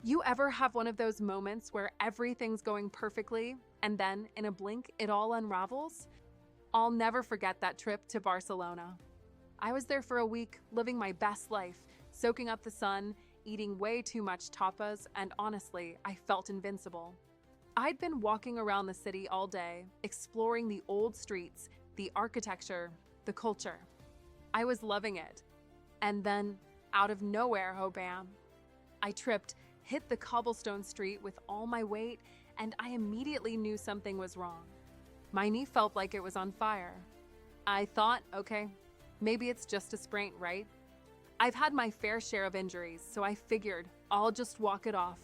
You ever have one of those moments where everything's going perfectly and then, in a blink, it all unravels? I'll never forget that trip to Barcelona. I was there for a week, living my best life, soaking up the sun, eating way too much tapas, and honestly, I felt invincible. I'd been walking around the city all day, exploring the old streets, the architecture, the culture. I was loving it. And then, out of nowhere, oh bam, I tripped, hit the cobblestone street with all my weight, and I immediately knew something was wrong. My knee felt like it was on fire. I thought, okay, maybe it's just a sprain, right? I've had my fair share of injuries, so I figured I'll just walk it off.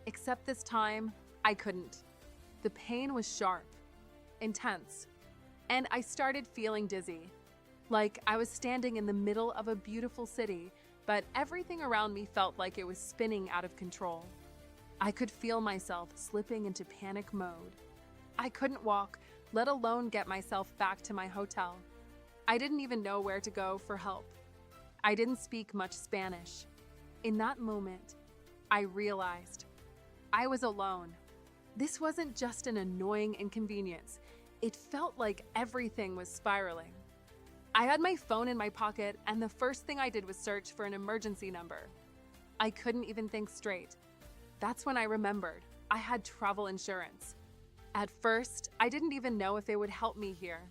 Except this time, I couldn't. The pain was sharp, intense, and I started feeling dizzy. Like I was standing in the middle of a beautiful city, but everything around me felt like it was spinning out of control. I could feel myself slipping into panic mode. I couldn't walk, let alone get myself back to my hotel. I didn't even know where to go for help. I didn't speak much Spanish. In that moment, I realized I was alone. This wasn't just an annoying inconvenience. It felt like everything was spiraling. I had my phone in my pocket, and the first thing I did was search for an emergency number. I couldn't even think straight. That's when I remembered I had travel insurance. At first, I didn't even know if it would help me here.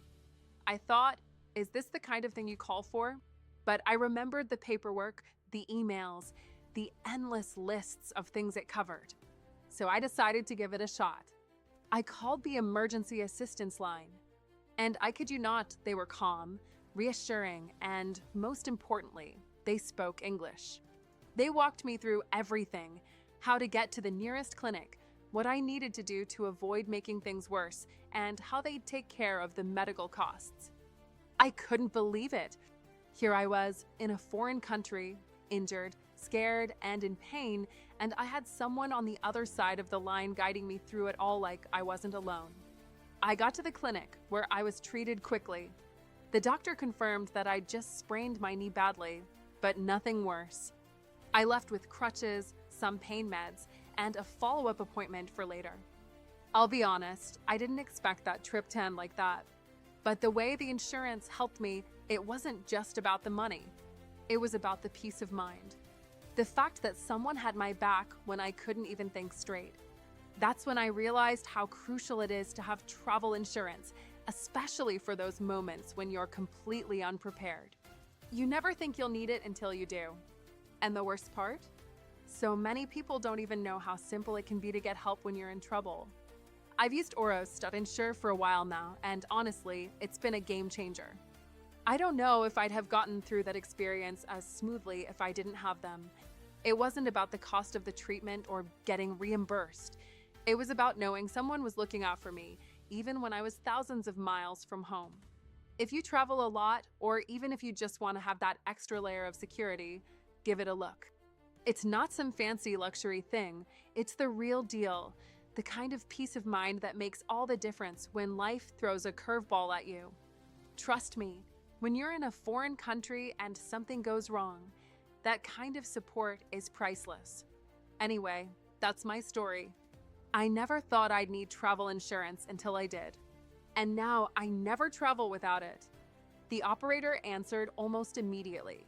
I thought, is this the kind of thing you call for? But I remembered the paperwork, the emails, the endless lists of things it covered. So I decided to give it a shot. I called the emergency assistance line. And I kid you not, they were calm, reassuring, and most importantly, they spoke English. They walked me through everything, how to get to the nearest clinic, what I needed to do to avoid making things worse, and how they'd take care of the medical costs. I couldn't believe it. Here I was, in a foreign country, injured, scared, and in pain, and I had someone on the other side of the line guiding me through it all like I wasn't alone. I got to the clinic, where I was treated quickly. The doctor confirmed that I'd just sprained my knee badly, but nothing worse. I left with crutches, some pain meds, and a follow-up appointment for later. I'll be honest, I didn't expect that trip to end like that. But the way the insurance helped me, it wasn't just about the money. It was about the peace of mind. The fact that someone had my back when I couldn't even think straight. That's when I realized how crucial it is to have travel insurance, especially for those moments when you're completely unprepared. You never think you'll need it until you do. And the worst part? So many people don't even know how simple it can be to get help when you're in trouble. I've used Insure for a while now, and honestly, it's been a game changer. I don't know if I'd have gotten through that experience as smoothly if I didn't have them. It wasn't about the cost of the treatment or getting reimbursed. It was about knowing someone was looking out for me, even when I was thousands of miles from home. If you travel a lot, or even if you just want to have that extra layer of security, give it a look. It's not some fancy luxury thing, it's the real deal, the kind of peace of mind that makes all the difference when life throws a curveball at you. Trust me, when you're in a foreign country and something goes wrong, that kind of support is priceless. Anyway, that's my story. I never thought I'd need travel insurance until I did. And now I never travel without it. The operator answered almost immediately.